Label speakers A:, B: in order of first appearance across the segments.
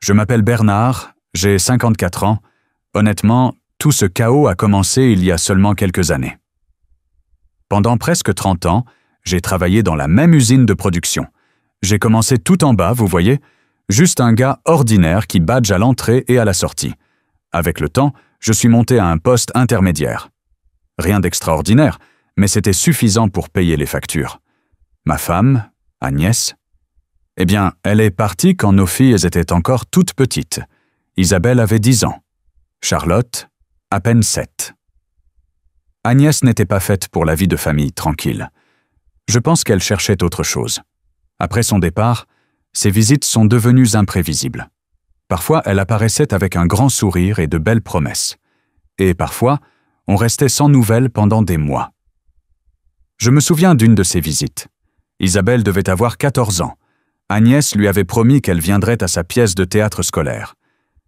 A: Je m'appelle Bernard, j'ai 54 ans. Honnêtement, tout ce chaos a commencé il y a seulement quelques années. Pendant presque 30 ans, j'ai travaillé dans la même usine de production. J'ai commencé tout en bas, vous voyez, juste un gars ordinaire qui badge à l'entrée et à la sortie. Avec le temps, je suis monté à un poste intermédiaire. Rien d'extraordinaire, mais c'était suffisant pour payer les factures. Ma femme, Agnès, eh bien, elle est partie quand nos filles étaient encore toutes petites. Isabelle avait 10 ans. Charlotte, à peine 7. Agnès n'était pas faite pour la vie de famille tranquille. Je pense qu'elle cherchait autre chose. Après son départ, ses visites sont devenues imprévisibles. Parfois, elle apparaissait avec un grand sourire et de belles promesses. Et parfois, on restait sans nouvelles pendant des mois. Je me souviens d'une de ces visites. Isabelle devait avoir 14 ans. Agnès lui avait promis qu'elle viendrait à sa pièce de théâtre scolaire.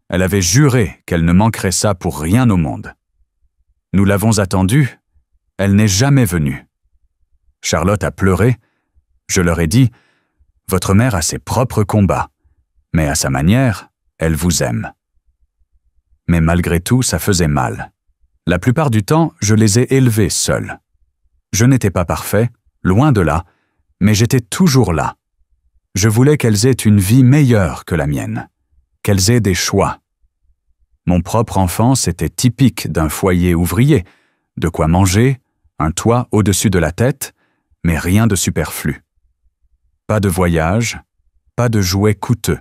A: Elle avait juré qu'elle ne manquerait ça pour rien au monde. Nous l'avons attendue, elle n'est jamais venue. Charlotte a pleuré. Je leur ai dit « Votre mère a ses propres combats, mais à sa manière, elle vous aime. » Mais malgré tout, ça faisait mal. La plupart du temps, je les ai élevées seules. Je n'étais pas parfait, loin de là, mais j'étais toujours là. Je voulais qu'elles aient une vie meilleure que la mienne, qu'elles aient des choix. Mon propre enfance était typique d'un foyer ouvrier, de quoi manger, un toit au-dessus de la tête, mais rien de superflu. Pas de voyage, pas de jouets coûteux.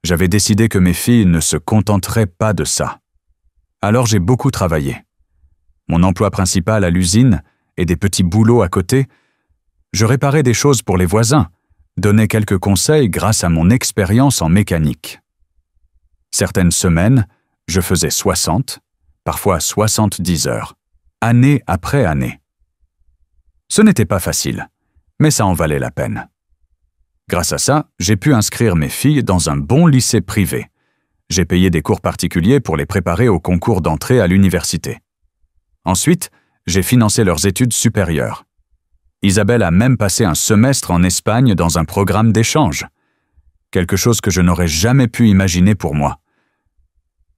A: J'avais décidé que mes filles ne se contenteraient pas de ça. Alors j'ai beaucoup travaillé. Mon emploi principal à l'usine et des petits boulots à côté, je réparais des choses pour les voisins, donnais quelques conseils grâce à mon expérience en mécanique. Certaines semaines, je faisais 60, parfois 70 heures, année après année. Ce n'était pas facile, mais ça en valait la peine. Grâce à ça, j'ai pu inscrire mes filles dans un bon lycée privé. J'ai payé des cours particuliers pour les préparer au concours d'entrée à l'université. Ensuite, j'ai financé leurs études supérieures. Isabelle a même passé un semestre en Espagne dans un programme d'échange. Quelque chose que je n'aurais jamais pu imaginer pour moi.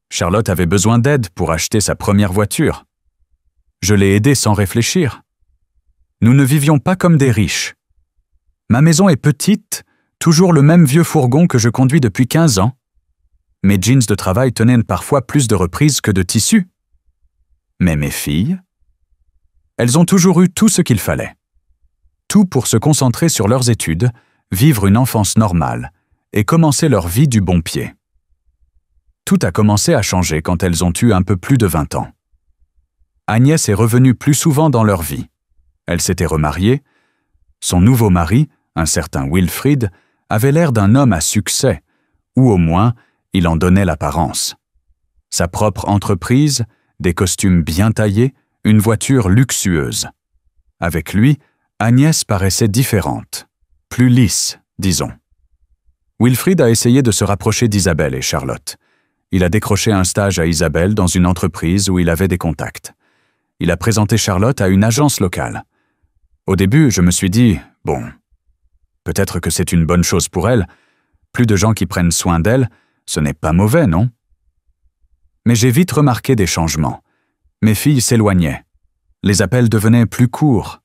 A: Charlotte avait besoin d'aide pour acheter sa première voiture. Je l'ai aidée sans réfléchir. Nous ne vivions pas comme des riches. Ma maison est petite, toujours le même vieux fourgon que je conduis depuis 15 ans. Mes jeans de travail tenaient parfois plus de reprises que de tissus. Mais mes filles, elles ont toujours eu tout ce qu'il fallait. Tout pour se concentrer sur leurs études, vivre une enfance normale et commencer leur vie du bon pied. Tout a commencé à changer quand elles ont eu un peu plus de 20 ans. Agnès est revenue plus souvent dans leur vie. Elle s'était remariée. Son nouveau mari, un certain Wilfried, avait l'air d'un homme à succès, ou au moins, il en donnait l'apparence. Sa propre entreprise, des costumes bien taillés, une voiture luxueuse. Avec lui, Agnès paraissait différente, plus lisse, disons. Wilfried a essayé de se rapprocher d'Isabelle et Charlotte. Il a décroché un stage à Isabelle dans une entreprise où il avait des contacts. Il a présenté Charlotte à une agence locale. Au début, je me suis dit, bon, peut-être que c'est une bonne chose pour elle. Plus de gens qui prennent soin d'elle, ce n'est pas mauvais, non? Mais j'ai vite remarqué des changements. Mes filles s'éloignaient. Les appels devenaient plus courts.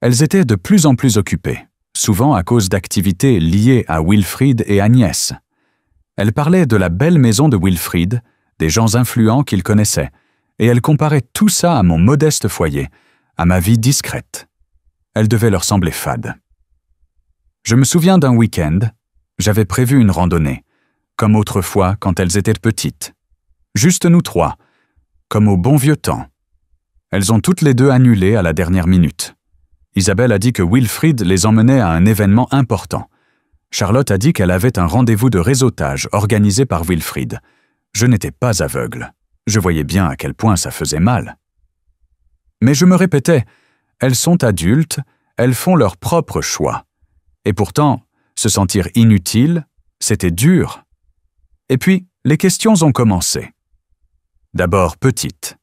A: Elles étaient de plus en plus occupées, souvent à cause d'activités liées à Wilfried et Agnès. Elles parlaient de la belle maison de Wilfried, des gens influents qu'il connaissait, et elles comparaient tout ça à mon modeste foyer, à ma vie discrète. Elle devait leur sembler fade. Je me souviens d'un week-end, j'avais prévu une randonnée, comme autrefois quand elles étaient petites. Juste nous trois, comme au bon vieux temps. Elles ont toutes les deux annulé à la dernière minute. Isabelle a dit que Wilfried les emmenait à un événement important. Charlotte a dit qu'elle avait un rendez-vous de réseautage organisé par Wilfried. Je n'étais pas aveugle. Je voyais bien à quel point ça faisait mal. Mais je me répétais, elles sont adultes, elles font leurs propres choix. Et pourtant, se sentir inutile, c'était dur. Et puis, les questions ont commencé. D'abord petites.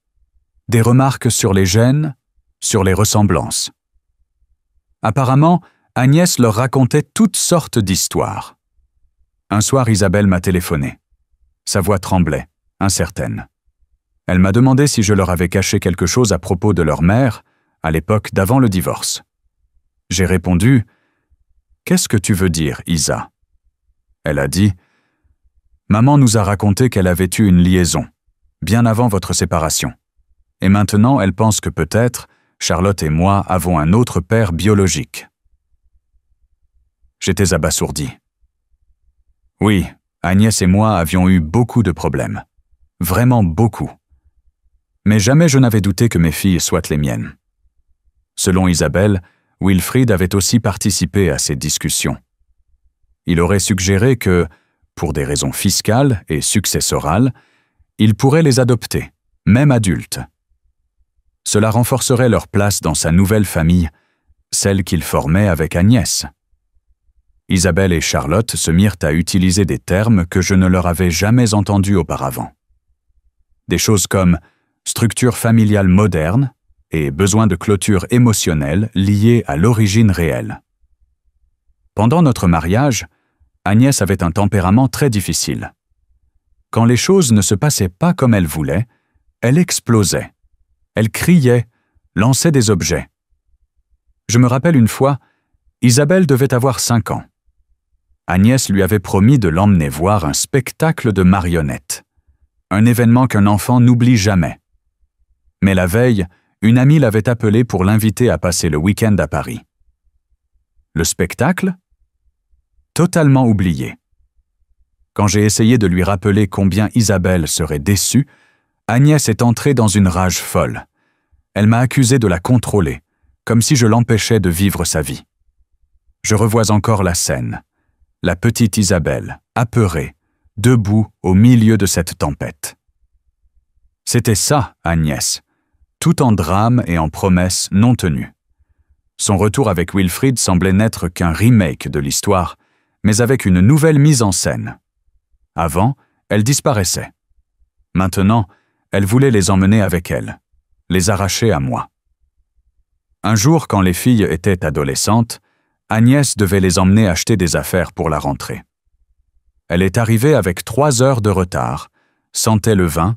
A: Des remarques sur les gènes, sur les ressemblances. Apparemment, Agnès leur racontait toutes sortes d'histoires. Un soir, Isabelle m'a téléphoné. Sa voix tremblait, incertaine. Elle m'a demandé si je leur avais caché quelque chose à propos de leur mère, à l'époque d'avant le divorce. J'ai répondu « Qu'est-ce que tu veux dire, Isa ?» Elle a dit « Maman nous a raconté qu'elle avait eu une liaison, bien avant votre séparation. Et maintenant, elle pense que peut-être, Charlotte et moi avons un autre père biologique. » J'étais abasourdi. Oui, Agnès et moi avions eu beaucoup de problèmes. Vraiment beaucoup. Mais jamais je n'avais douté que mes filles soient les miennes. Selon Isabelle, Wilfried avait aussi participé à ces discussions. Il aurait suggéré que, pour des raisons fiscales et successorales, il pourrait les adopter, même adultes. Cela renforcerait leur place dans sa nouvelle famille, celle qu'il formait avec Agnès. Isabelle et Charlotte se mirent à utiliser des termes que je ne leur avais jamais entendus auparavant. Des choses comme structure familiale moderne et besoin de clôture émotionnelle liée à l'origine réelle. Pendant notre mariage, Agnès avait un tempérament très difficile. Quand les choses ne se passaient pas comme elle voulait, elle explosait. Elle criait, lançait des objets. Je me rappelle une fois, Isabelle devait avoir 5 ans. Agnès lui avait promis de l'emmener voir un spectacle de marionnettes. Un événement qu'un enfant n'oublie jamais. Mais la veille, une amie l'avait appelée pour l'inviter à passer le week-end à Paris. Le spectacle ? Totalement oublié. Quand j'ai essayé de lui rappeler combien Isabelle serait déçue, Agnès est entrée dans une rage folle. Elle m'a accusé de la contrôler, comme si je l'empêchais de vivre sa vie. Je revois encore la scène. La petite Isabelle, apeurée, debout au milieu de cette tempête. C'était ça, Agnès, tout en drame et en promesses non tenues. Son retour avec Wilfried semblait n'être qu'un remake de l'histoire, mais avec une nouvelle mise en scène. Avant, elle disparaissait. Maintenant, elle voulait les emmener avec elle, les arracher à moi. Un jour, quand les filles étaient adolescentes, Agnès devait les emmener acheter des affaires pour la rentrée. Elle est arrivée avec 3 heures de retard, sentait le vin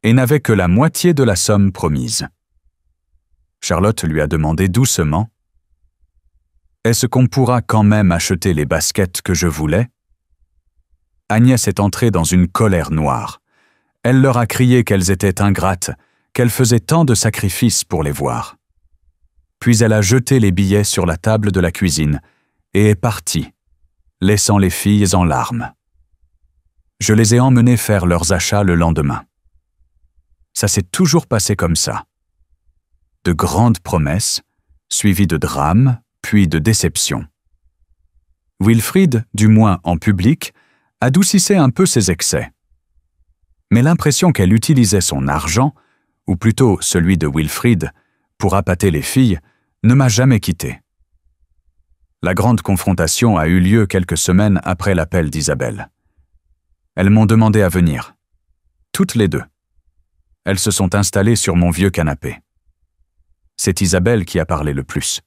A: et n'avait que la moitié de la somme promise. Charlotte lui a demandé doucement « Est-ce qu'on pourra quand même acheter les baskets que je voulais ?» Agnès est entrée dans une colère noire. Elle leur a crié qu'elles étaient ingrates, qu'elles faisaient tant de sacrifices pour les voir. Puis elle a jeté les billets sur la table de la cuisine et est partie, laissant les filles en larmes. Je les ai emmenées faire leurs achats le lendemain. Ça s'est toujours passé comme ça. De grandes promesses, suivies de drames, puis de déceptions. Wilfried, du moins en public, adoucissait un peu ses excès. Mais l'impression qu'elle utilisait son argent, ou plutôt celui de Wilfried, pour appâter les filles, ne m'a jamais quitté. La grande confrontation a eu lieu quelques semaines après l'appel d'Isabelle. Elles m'ont demandé à venir. Toutes les deux. Elles se sont installées sur mon vieux canapé. C'est Isabelle qui a parlé le plus.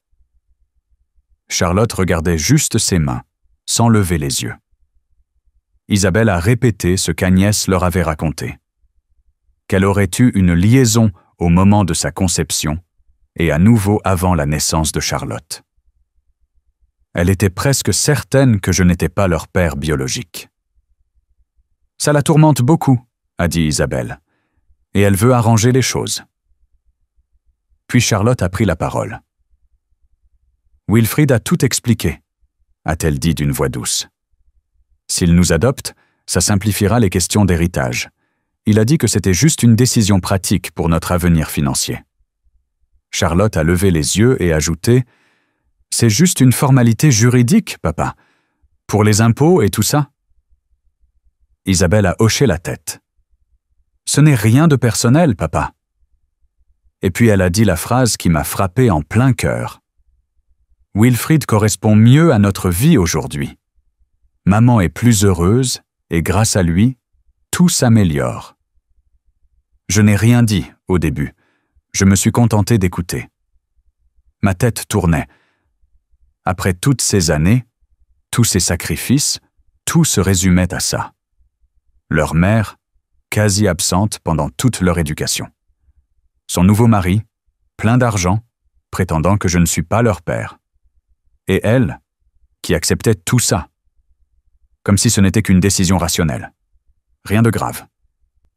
A: Charlotte regardait juste ses mains, sans lever les yeux. Isabelle a répété ce qu'Agnès leur avait raconté. Qu'elle aurait eu une liaison au moment de sa conception et à nouveau avant la naissance de Charlotte. Elle était presque certaine que je n'étais pas leur père biologique. « Ça la tourmente beaucoup », a dit Isabelle, « et elle veut arranger les choses. » Puis Charlotte a pris la parole. « Wilfried a tout expliqué », a-t-elle dit d'une voix douce. « S'il nous adopte, ça simplifiera les questions d'héritage. Il a dit que c'était juste une décision pratique pour notre avenir financier. » Charlotte a levé les yeux et ajouté « C'est juste une formalité juridique, papa, pour les impôts et tout ça. » Isabelle a hoché la tête. « Ce n'est rien de personnel, papa. » Et puis elle a dit la phrase qui m'a frappé en plein cœur. « Wilfried correspond mieux à notre vie aujourd'hui. Maman est plus heureuse et grâce à lui, tout s'améliore. » Je n'ai rien dit au début. Je me suis contenté d'écouter. Ma tête tournait. Après toutes ces années, tous ces sacrifices, tout se résumait à ça. Leur mère, quasi absente pendant toute leur éducation. Son nouveau mari, plein d'argent, prétendant que je ne suis pas leur père. Et elle, qui acceptait tout ça, comme si ce n'était qu'une décision rationnelle. Rien de grave,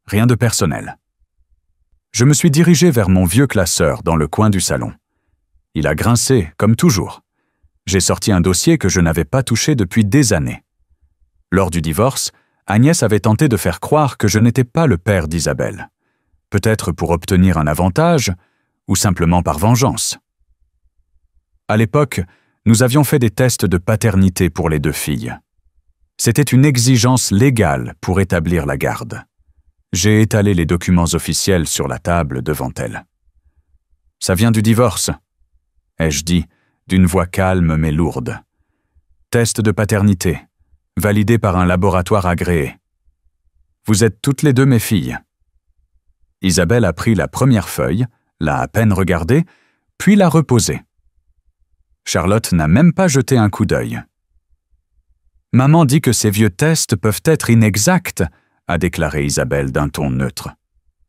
A: rien de personnel. Je me suis dirigé vers mon vieux classeur dans le coin du salon. Il a grincé, comme toujours. J'ai sorti un dossier que je n'avais pas touché depuis des années. Lors du divorce, Agnès avait tenté de faire croire que je n'étais pas le père d'Isabelle. Peut-être pour obtenir un avantage, ou simplement par vengeance. À l'époque, nous avions fait des tests de paternité pour les deux filles. C'était une exigence légale pour établir la garde. J'ai étalé les documents officiels sur la table devant elle. « Ça vient du divorce », ai-je dit, d'une voix calme mais lourde. « Test de paternité, validé par un laboratoire agréé. Vous êtes toutes les deux mes filles. » Isabelle a pris la première feuille, l'a à peine regardée, puis l'a reposée. Charlotte n'a même pas jeté un coup d'œil. « Maman dit que ces vieux tests peuvent être inexacts », a déclaré Isabelle d'un ton neutre.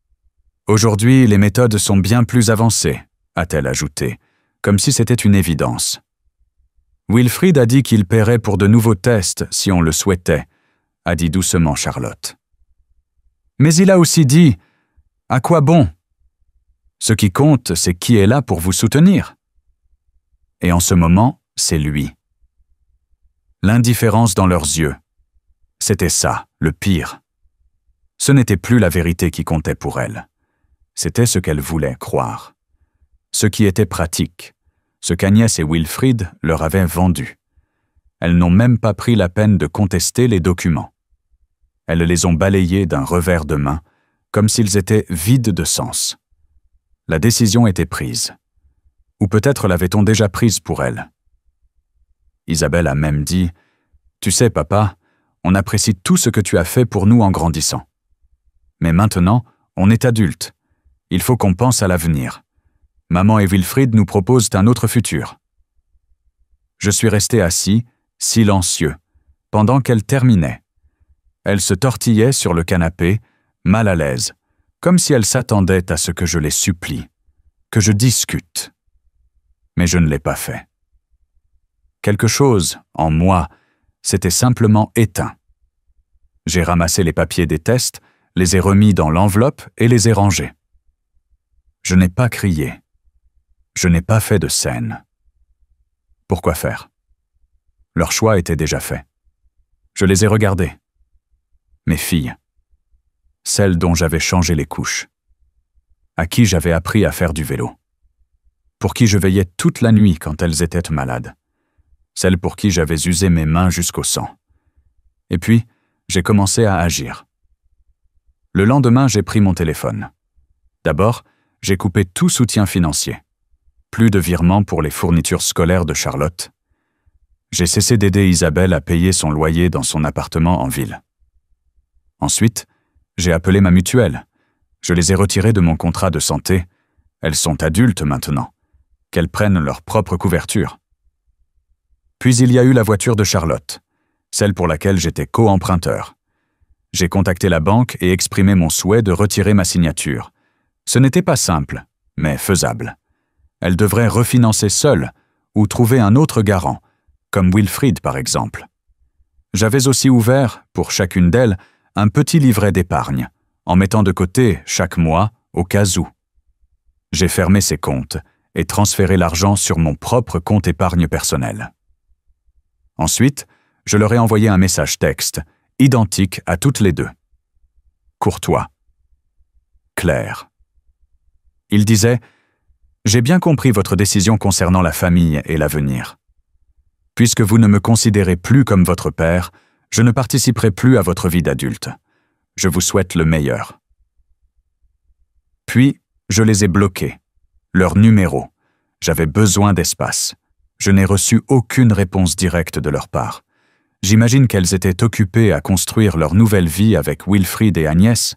A: « Aujourd'hui, les méthodes sont bien plus avancées », a-t-elle ajouté, comme si c'était une évidence. « Wilfried a dit qu'il paierait pour de nouveaux tests si on le souhaitait », a dit doucement Charlotte. « Mais il a aussi dit « À quoi bon ? Ce qui compte, c'est qui est là pour vous soutenir. » Et en ce moment, c'est lui. L'indifférence dans leurs yeux. C'était ça, le pire. Ce n'était plus la vérité qui comptait pour elle. C'était ce qu'elle voulait croire. Ce qui était pratique. Ce qu'Agnès et Wilfried leur avaient vendu. Elles n'ont même pas pris la peine de contester les documents. Elles les ont balayés d'un revers de main, comme s'ils étaient vides de sens. La décision était prise. Ou peut-être l'avait-on déjà prise pour elle. Isabelle a même dit « Tu sais, papa, on apprécie tout ce que tu as fait pour nous en grandissant. Mais maintenant, on est adulte. Il faut qu'on pense à l'avenir. Maman et Wilfried nous proposent un autre futur. » Je suis resté assis, silencieux, pendant qu'elle terminait. Elle se tortillait sur le canapé, mal à l'aise, comme si elle s'attendait à ce que je les supplie, que je discute. Mais je ne l'ai pas fait. Quelque chose, en moi, s'était simplement éteint. J'ai ramassé les papiers des tests, les ai remis dans l'enveloppe et les ai rangés. Je n'ai pas crié. Je n'ai pas fait de scène. Pourquoi faire? Leur choix était déjà fait. Je les ai regardées. Mes filles. Celles dont j'avais changé les couches. À qui j'avais appris à faire du vélo. Pour qui je veillais toute la nuit quand elles étaient malades. Celles pour qui j'avais usé mes mains jusqu'au sang. Et puis, j'ai commencé à agir. Le lendemain, j'ai pris mon téléphone. D'abord, j'ai coupé tout soutien financier. Plus de virements pour les fournitures scolaires de Charlotte. J'ai cessé d'aider Isabelle à payer son loyer dans son appartement en ville. Ensuite, j'ai appelé ma mutuelle. Je les ai retirées de mon contrat de santé. Elles sont adultes maintenant. Qu'elles prennent leur propre couverture. Puis il y a eu la voiture de Charlotte, celle pour laquelle j'étais co-emprunteur. J'ai contacté la banque et exprimé mon souhait de retirer ma signature. Ce n'était pas simple, mais faisable. Elle devrait refinancer seule ou trouver un autre garant, comme Wilfried par exemple. J'avais aussi ouvert, pour chacune d'elles, un petit livret d'épargne, en mettant de côté chaque mois au cas où. J'ai fermé ces comptes et transféré l'argent sur mon propre compte épargne personnel. Ensuite, je leur ai envoyé un message texte, identique à toutes les deux. Courtois. Clair. Il disait « J'ai bien compris votre décision concernant la famille et l'avenir. Puisque vous ne me considérez plus comme votre père, je ne participerai plus à votre vie d'adulte. Je vous souhaite le meilleur. » Puis, je les ai bloqués. Leur numéro. J'avais besoin d'espace. Je n'ai reçu aucune réponse directe de leur part. J'imagine qu'elles étaient occupées à construire leur nouvelle vie avec Wilfried et Agnès.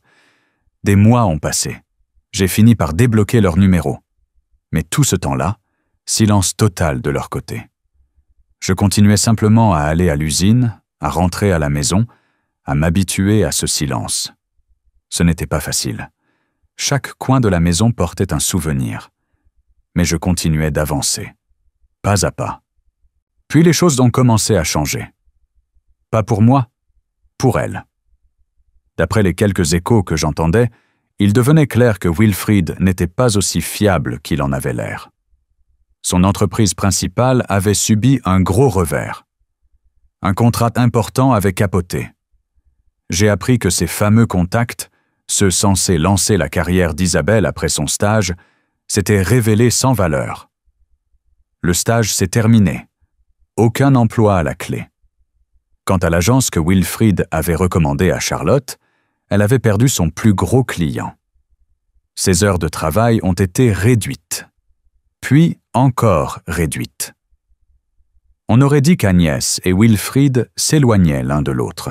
A: Des mois ont passé. J'ai fini par débloquer leur numéro. Mais tout ce temps-là, silence total de leur côté. Je continuais simplement à aller à l'usine, à rentrer à la maison, à m'habituer à ce silence. Ce n'était pas facile. Chaque coin de la maison portait un souvenir. Mais je continuais d'avancer, pas à pas. Puis les choses ont commencé à changer. Pas pour moi, pour elle. D'après les quelques échos que j'entendais, il devenait clair que Wilfried n'était pas aussi fiable qu'il en avait l'air. Son entreprise principale avait subi un gros revers. Un contrat important avait capoté. J'ai appris que ces fameux contacts, ceux censés lancer la carrière d'Isabelle après son stage, s'étaient révélés sans valeur. Le stage s'est terminé. Aucun emploi à la clé. Quant à l'agence que Wilfried avait recommandée à Charlotte, elle avait perdu son plus gros client. Ses heures de travail ont été réduites, puis encore réduites. On aurait dit qu'Agnès et Wilfried s'éloignaient l'un de l'autre.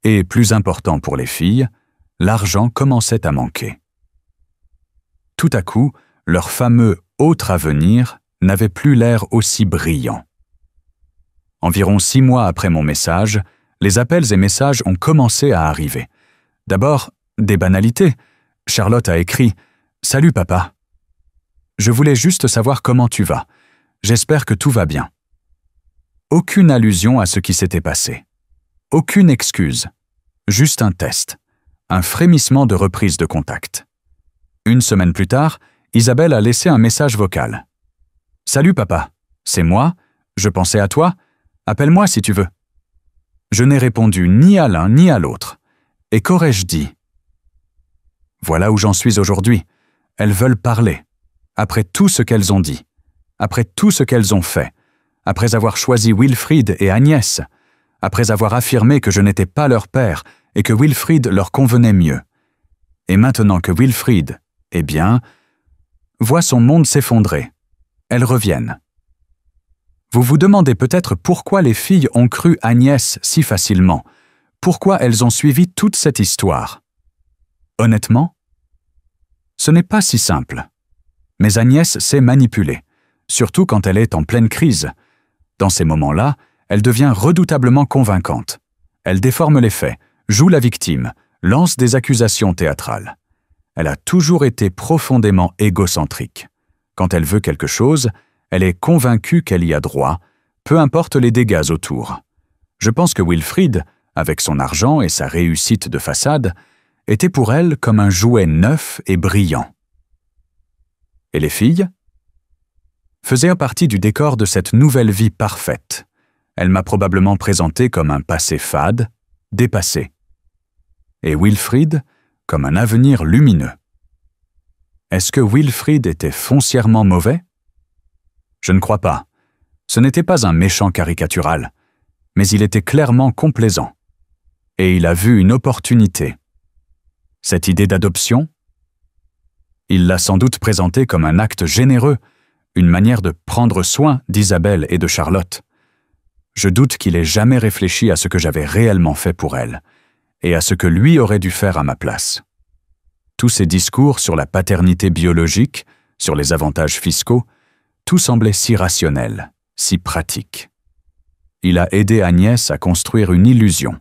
A: Et plus important pour les filles, l'argent commençait à manquer. Tout à coup, leur fameux « autre avenir » n'avait plus l'air aussi brillant. Environ 6 mois après mon message, les appels et messages ont commencé à arriver. D'abord, des banalités. Charlotte a écrit « Salut papa. Je voulais juste savoir comment tu vas. J'espère que tout va bien. » Aucune allusion à ce qui s'était passé. Aucune excuse. Juste un test. Un frémissement de reprise de contact. Une semaine plus tard, Isabelle a laissé un message vocal. « Salut papa. C'est moi. Je pensais à toi. Appelle-moi si tu veux. » Je n'ai répondu ni à l'un ni à l'autre. Et qu'aurais-je dit? Voilà où j'en suis aujourd'hui. Elles veulent parler. Après tout ce qu'elles ont dit. Après tout ce qu'elles ont fait. Après avoir choisi Wilfried et Agnès. Après avoir affirmé que je n'étais pas leur père et que Wilfried leur convenait mieux. Et maintenant que Wilfried, eh bien, voit son monde s'effondrer. Elles reviennent. Vous vous demandez peut-être pourquoi les filles ont cru Agnès si facilement. Pourquoi elles ont suivi toute cette histoire? Honnêtement, ce n'est pas si simple. Mais Agnès sait manipuler, surtout quand elle est en pleine crise. Dans ces moments-là, elle devient redoutablement convaincante. Elle déforme les faits, joue la victime, lance des accusations théâtrales. Elle a toujours été profondément égocentrique. Quand elle veut quelque chose, elle est convaincue qu'elle y a droit, peu importe les dégâts autour. Je pense que Wilfried, avec son argent et sa réussite de façade, était pour elle comme un jouet neuf et brillant. Et les filles faisaient partie du décor de cette nouvelle vie parfaite. Elle m'a probablement présenté comme un passé fade, dépassé. Et Wilfried comme un avenir lumineux. Est-ce que Wilfried était foncièrement mauvais? Je ne crois pas. Ce n'était pas un méchant caricatural, mais il était clairement complaisant. Et il a vu une opportunité. Cette idée d'adoption? Il l'a sans doute présentée comme un acte généreux, une manière de prendre soin d'Isabelle et de Charlotte. Je doute qu'il ait jamais réfléchi à ce que j'avais réellement fait pour elle, et à ce que lui aurait dû faire à ma place. Tous ces discours sur la paternité biologique, sur les avantages fiscaux, tout semblait si rationnel, si pratique. Il a aidé Agnès à construire une illusion,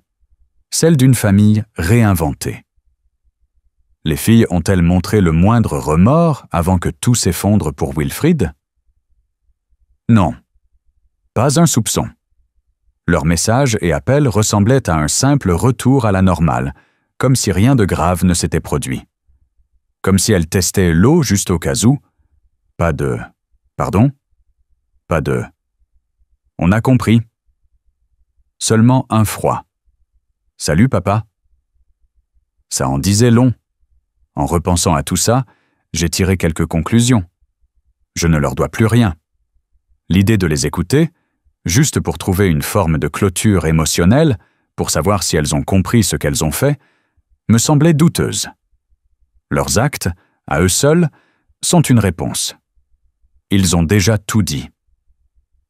A: celle d'une famille réinventée. Les filles ont-elles montré le moindre remords avant que tout s'effondre pour Wilfried? Non, pas un soupçon. Leurs messages et appels ressemblaient à un simple retour à la normale, comme si rien de grave ne s'était produit. Comme si elles testaient l'eau juste au cas où. Pas de... Pardon? Pas de... On a compris. Seulement un froid. Salut, papa. Ça en disait long. En repensant à tout ça, j'ai tiré quelques conclusions. Je ne leur dois plus rien. L'idée de les écouter, juste pour trouver une forme de clôture émotionnelle, pour savoir si elles ont compris ce qu'elles ont fait, me semblait douteuse. Leurs actes, à eux seuls, sont une réponse. Ils ont déjà tout dit.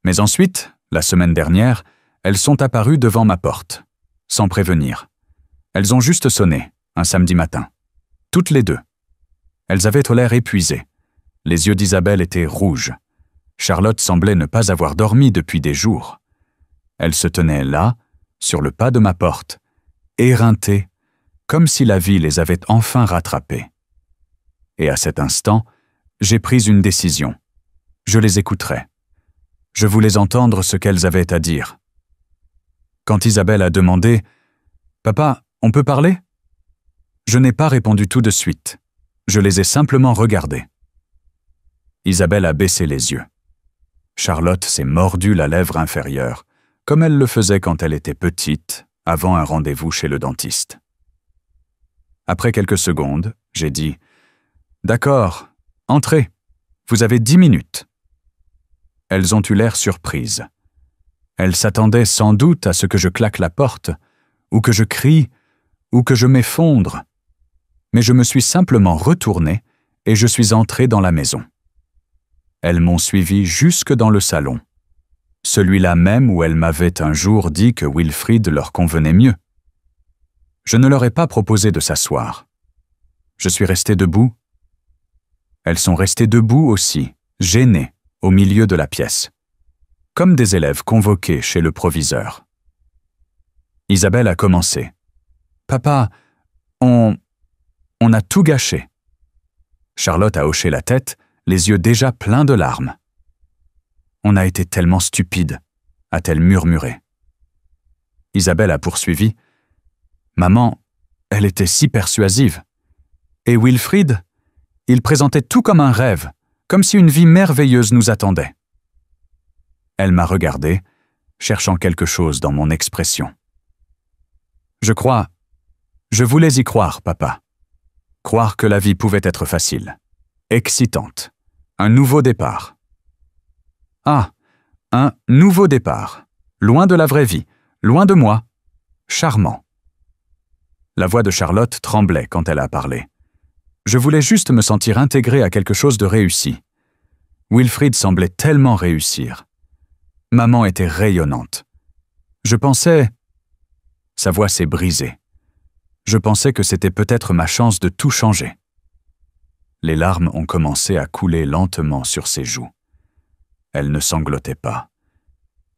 A: Mais ensuite, la semaine dernière, elles sont apparues devant ma porte, sans prévenir. Elles ont juste sonné, un samedi matin. Toutes les deux. Elles avaient l'air épuisées. Les yeux d'Isabelle étaient rouges. Charlotte semblait ne pas avoir dormi depuis des jours. Elle se tenait là, sur le pas de ma porte, éreintés, comme si la vie les avait enfin rattrapés. Et à cet instant, j'ai pris une décision. Je les écouterai. Je voulais entendre ce qu'elles avaient à dire. Quand Isabelle a demandé « Papa, on peut parler ?» Je n'ai pas répondu tout de suite. Je les ai simplement regardées. Isabelle a baissé les yeux. Charlotte s'est mordu la lèvre inférieure, comme elle le faisait quand elle était petite, avant un rendez-vous chez le dentiste. Après quelques secondes, j'ai dit « D'accord, entrez, vous avez 10 minutes. » Elles ont eu l'air surprises. Elles s'attendaient sans doute à ce que je claque la porte, ou que je crie, ou que je m'effondre. Mais je me suis simplement retourné et je suis entré dans la maison. Elles m'ont suivi jusque dans le salon, celui-là même où elles m'avaient un jour dit que Wilfrid leur convenait mieux. Je ne leur ai pas proposé de s'asseoir. Je suis resté debout. Elles sont restées debout aussi, gênées, au milieu de la pièce, comme des élèves convoqués chez le proviseur. Isabelle a commencé. « Papa, on a tout gâché. » Charlotte a hoché la tête, les yeux déjà pleins de larmes. « On a été tellement stupides, » a-t-elle murmuré. Isabelle a poursuivi. « Maman, elle était si persuasive. Et Wilfrid, il présentait tout comme un rêve, comme si une vie merveilleuse nous attendait. » Elle m'a regardé, cherchant quelque chose dans mon expression. « Je voulais y croire, papa. Croire que la vie pouvait être facile, excitante, un nouveau départ. » Ah, un nouveau départ, loin de la vraie vie, loin de moi, charmant. La voix de Charlotte tremblait quand elle a parlé. Je voulais juste me sentir intégré à quelque chose de réussi. Wilfrid semblait tellement réussir. Maman était rayonnante. Je pensais... Sa voix s'est brisée. Je pensais que c'était peut-être ma chance de tout changer. Les larmes ont commencé à couler lentement sur ses joues. Elle ne sanglotait pas.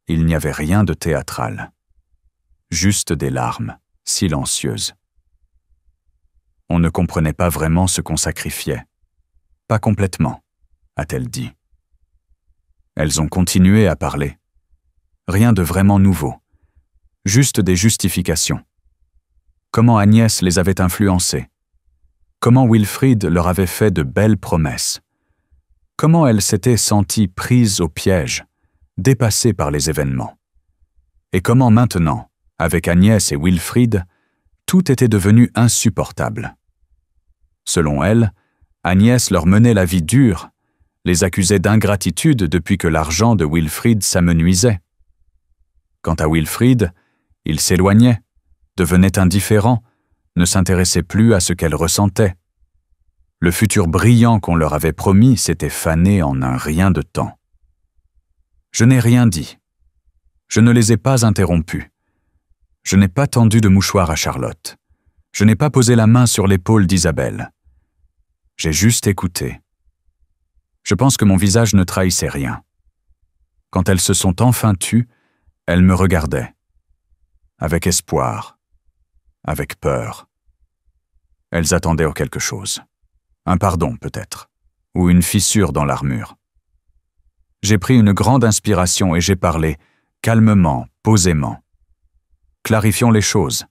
A: Il n'y avait rien de théâtral. Juste des larmes, silencieuses. On ne comprenait pas vraiment ce qu'on sacrifiait. Pas complètement, a-t-elle dit. Elles ont continué à parler. Rien de vraiment nouveau. Juste des justifications. Comment Agnès les avait influencées. Comment Wilfrid leur avait fait de belles promesses. Comment elles s'étaient senties prises au piège, dépassées par les événements. Et comment maintenant, avec Agnès et Wilfrid, tout était devenu insupportable. Selon elles, Agnès leur menait la vie dure, les accusait d'ingratitude depuis que l'argent de Wilfrid s'amenuisait. Quant à Wilfrid, il s'éloignait, devenait indifférent, ne s'intéressait plus à ce qu'elles ressentaient. Le futur brillant qu'on leur avait promis s'était fané en un rien de temps. Je n'ai rien dit. Je ne les ai pas interrompus. Je n'ai pas tendu de mouchoir à Charlotte. Je n'ai pas posé la main sur l'épaule d'Isabelle. J'ai juste écouté. Je pense que mon visage ne trahissait rien. Quand elles se sont enfin tues, elles me regardaient. Avec espoir. Avec peur. Elles attendaient quelque chose. Un pardon, peut-être. Ou une fissure dans l'armure. J'ai pris une grande inspiration et j'ai parlé, calmement, posément. Clarifions les choses.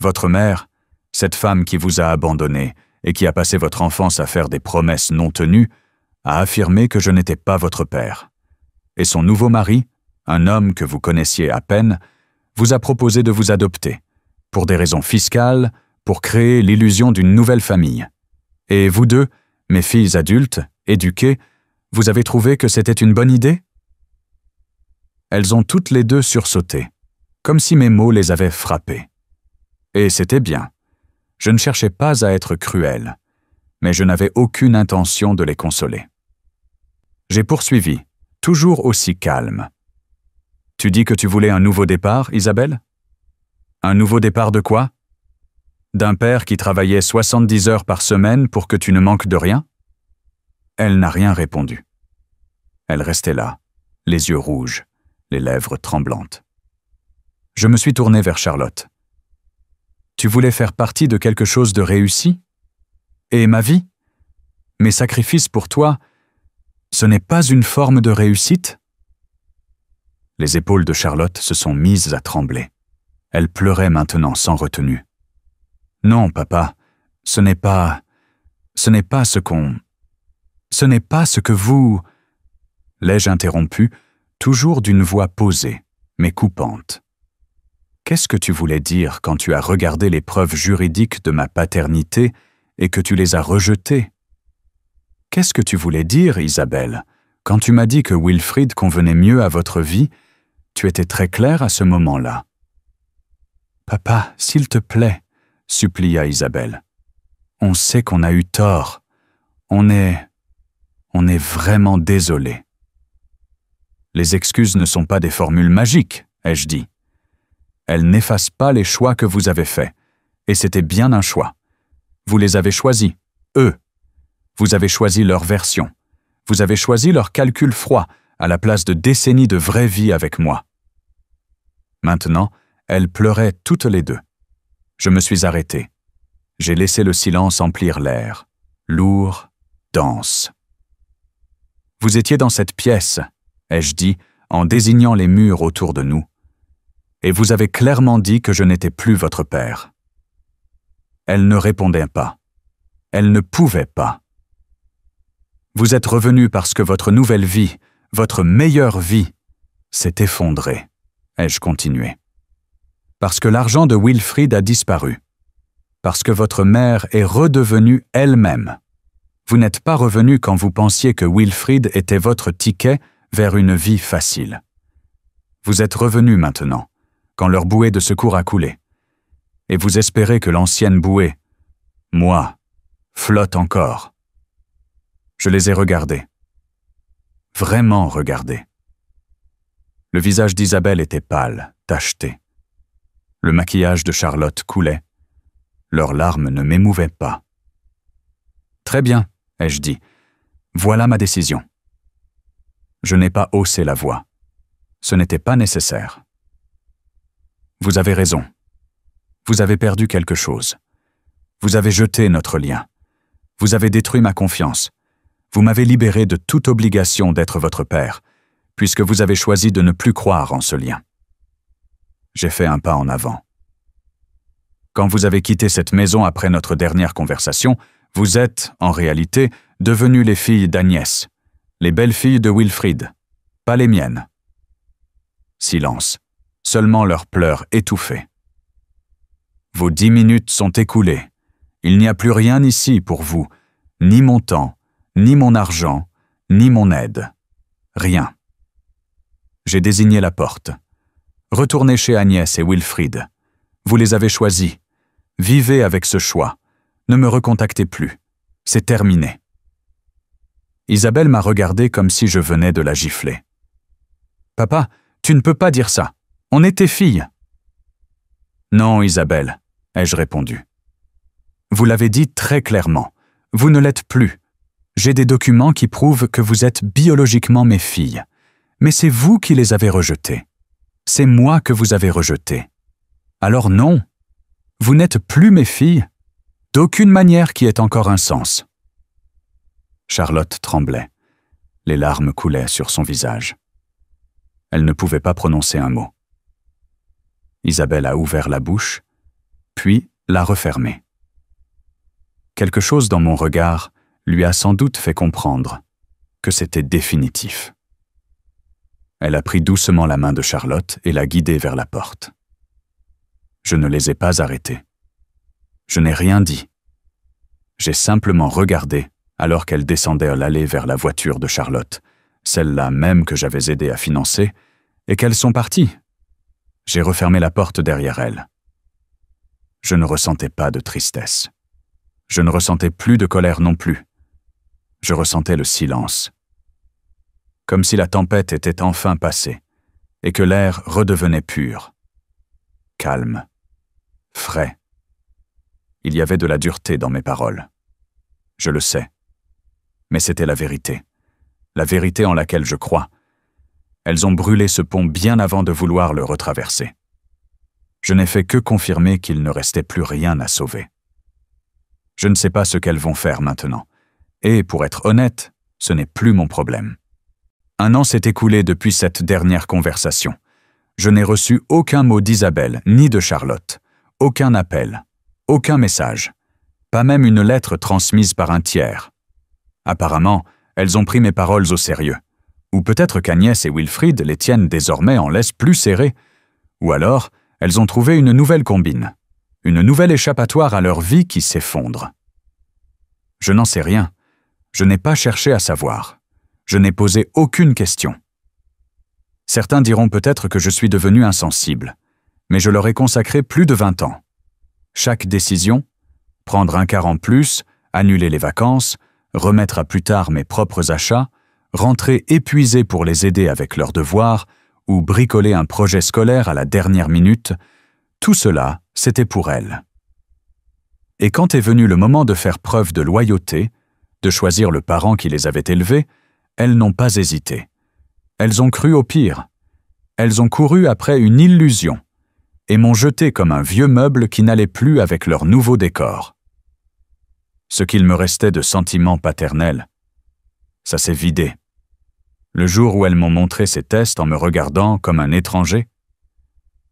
A: Votre mère, cette femme qui vous a abandonné et qui a passé votre enfance à faire des promesses non tenues, a affirmé que je n'étais pas votre père. Et son nouveau mari, un homme que vous connaissiez à peine, vous a proposé de vous adopter, pour des raisons fiscales, pour créer l'illusion d'une nouvelle famille. Et vous deux, mes filles adultes, éduquées, vous avez trouvé que c'était une bonne idée? Elles ont toutes les deux sursauté, comme si mes mots les avaient frappées. Et c'était bien. Je ne cherchais pas à être cruel, mais je n'avais aucune intention de les consoler. J'ai poursuivi, toujours aussi calme. Tu dis que tu voulais un nouveau départ, Isabelle? Un nouveau départ de quoi? D'un père qui travaillait 70 heures par semaine pour que tu ne manques de rien? Elle n'a rien répondu. Elle restait là, les yeux rouges, les lèvres tremblantes. Je me suis tourné vers Charlotte. « Tu voulais faire partie de quelque chose de réussi? Et ma vie? Mes sacrifices pour toi, ce n'est pas une forme de réussite ?» Les épaules de Charlotte se sont mises à trembler. Elle pleurait maintenant sans retenue. « Non, papa, ce n'est pas ce que vous... » l'ai-je interrompu, toujours d'une voix posée, mais coupante. « Qu'est-ce que tu voulais dire quand tu as regardé les preuves juridiques de ma paternité et que tu les as rejetées? Qu'est-ce que tu voulais dire, Isabelle, quand tu m'as dit que Wilfrid convenait mieux à votre vie? Tu étais très claire à ce moment-là. »« Papa, s'il te plaît, » supplia Isabelle. « On sait qu'on a eu tort. On est vraiment désolé. » « Les excuses ne sont pas des formules magiques, ai-je dit. Elles n'effacent pas les choix que vous avez faits. Et c'était bien un choix. Vous les avez choisis, eux. Vous avez choisi leur version. Vous avez choisi leur calcul froid à la place de décennies de vraie vie avec moi. » Maintenant, elles pleuraient toutes les deux. Je me suis arrêté. J'ai laissé le silence emplir l'air, lourd, dense. « Vous étiez dans cette pièce, » ai-je dit, en désignant les murs autour de nous, « et vous avez clairement dit que je n'étais plus votre père. » Elle ne répondait pas. Elle ne pouvait pas. « Vous êtes revenu parce que votre nouvelle vie, votre meilleure vie, s'est effondrée, » ai-je continué. « Parce que l'argent de Wilfrid a disparu. Parce que votre mère est redevenue elle-même. Vous n'êtes pas revenu quand vous pensiez que Wilfrid était votre ticket vers une vie facile. Vous êtes revenu maintenant, quand leur bouée de secours a coulé. Et vous espérez que l'ancienne bouée, moi, flotte encore. » Je les ai regardés. Vraiment regardés. Le visage d'Isabelle était pâle, tacheté. Le maquillage de Charlotte coulait. Leurs larmes ne m'émouvaient pas. « Très bien, » ai-je dit. « Voilà ma décision. » Je n'ai pas haussé la voix. Ce n'était pas nécessaire. « Vous avez raison. Vous avez perdu quelque chose. Vous avez jeté notre lien. Vous avez détruit ma confiance. Vous m'avez libéré de toute obligation d'être votre père, puisque vous avez choisi de ne plus croire en ce lien. » J'ai fait un pas en avant. « Quand vous avez quitté cette maison après notre dernière conversation, vous êtes, en réalité, devenues les filles d'Agnès, les belles-filles de Wilfrid, pas les miennes. » Silence, seulement leurs pleurs étouffés. « Vos 10 minutes sont écoulées. Il n'y a plus rien ici pour vous, ni mon temps, ni mon argent, ni mon aide. Rien. » J'ai désigné la porte. « Retournez chez Agnès et Wilfrid. Vous les avez choisis. Vivez avec ce choix. Ne me recontactez plus. C'est terminé. » Isabelle m'a regardé comme si je venais de la gifler. « Papa, tu ne peux pas dire ça. On est tes filles. » « Non, Isabelle, » ai-je répondu. « Vous l'avez dit très clairement. Vous ne l'êtes plus. J'ai des documents qui prouvent que vous êtes biologiquement mes filles. Mais c'est vous qui les avez rejetées. C'est moi que vous avez rejetées. Alors non, vous n'êtes plus mes filles. D'aucune manière qui ait encore un sens. » Charlotte tremblait. Les larmes coulaient sur son visage. Elle ne pouvait pas prononcer un mot. Isabelle a ouvert la bouche, puis l'a refermée. Quelque chose dans mon regard lui a sans doute fait comprendre que c'était définitif. Elle a pris doucement la main de Charlotte et l'a guidée vers la porte. Je ne les ai pas arrêtés. Je n'ai rien dit. J'ai simplement regardé alors qu'elle descendait l'allée vers la voiture de Charlotte, celle-là même que j'avais aidé à financer, et qu'elles sont parties. J'ai refermé la porte derrière elles. Je ne ressentais pas de tristesse. Je ne ressentais plus de colère non plus. Je ressentais le silence. Comme si la tempête était enfin passée, et que l'air redevenait pur. Calme. Frais. Il y avait de la dureté dans mes paroles. Je le sais. Mais c'était la vérité en laquelle je crois. Elles ont brûlé ce pont bien avant de vouloir le retraverser. Je n'ai fait que confirmer qu'il ne restait plus rien à sauver. Je ne sais pas ce qu'elles vont faire maintenant. Et, pour être honnête, ce n'est plus mon problème. 1 an s'est écoulé depuis cette dernière conversation. Je n'ai reçu aucun mot d'Isabelle ni de Charlotte, aucun appel, aucun message, pas même une lettre transmise par un tiers. Apparemment, elles ont pris mes paroles au sérieux. Ou peut-être qu'Agnès et Wilfried les tiennent désormais en laisse plus serrée. Ou alors, elles ont trouvé une nouvelle combine, une nouvelle échappatoire à leur vie qui s'effondre. Je n'en sais rien. Je n'ai pas cherché à savoir. Je n'ai posé aucune question. Certains diront peut-être que je suis devenu insensible, mais je leur ai consacré plus de 20 ans. Chaque décision, prendre un quart en plus, annuler les vacances, remettre à plus tard mes propres achats, rentrer épuisé pour les aider avec leurs devoirs ou bricoler un projet scolaire à la dernière minute, tout cela, c'était pour elles. Et quand est venu le moment de faire preuve de loyauté, de choisir le parent qui les avait élevées, elles n'ont pas hésité. Elles ont cru au pire. Elles ont couru après une illusion et m'ont jeté comme un vieux meuble qui n'allait plus avec leur nouveau décor. Ce qu'il me restait de sentiments paternels, ça s'est vidé. Le jour où elles m'ont montré ces tests en me regardant comme un étranger,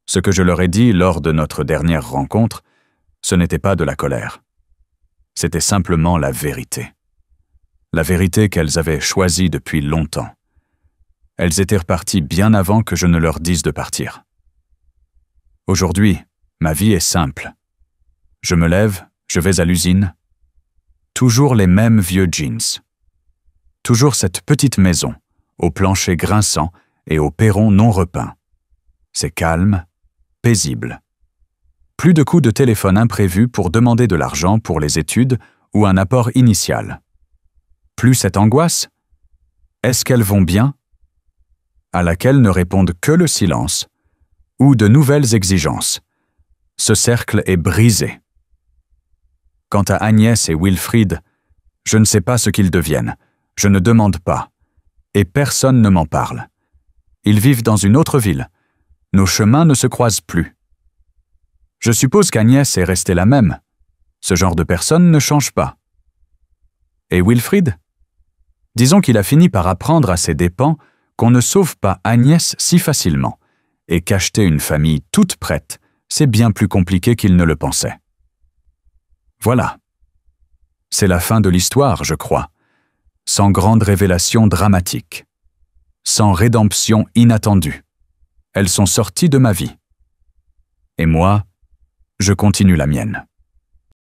A: ce que je leur ai dit lors de notre dernière rencontre, ce n'était pas de la colère. C'était simplement la vérité. La vérité qu'elles avaient choisie depuis longtemps. Elles étaient reparties bien avant que je ne leur dise de partir. Aujourd'hui, ma vie est simple. Je me lève, je vais à l'usine. Toujours les mêmes vieux jeans. Toujours cette petite maison, au plancher grinçant et au perron non repeint. C'est calme, paisible. Plus de coups de téléphone imprévus pour demander de l'argent pour les études ou un apport initial. Plus cette angoisse. Est-ce qu'elles vont bien? À laquelle ne répondent que le silence ou de nouvelles exigences. Ce cercle est brisé. Quant à Agnès et Wilfried, je ne sais pas ce qu'ils deviennent, je ne demande pas, et personne ne m'en parle. Ils vivent dans une autre ville, nos chemins ne se croisent plus. Je suppose qu'Agnès est restée la même, ce genre de personne ne change pas. Et Wilfried? Disons qu'il a fini par apprendre à ses dépens qu'on ne sauve pas Agnès si facilement, et qu'acheter une famille toute prête, c'est bien plus compliqué qu'il ne le pensait. Voilà. C'est la fin de l'histoire, je crois, sans grande révélation dramatique, sans rédemption inattendue. Elles sont sorties de ma vie. Et moi, je continue la mienne.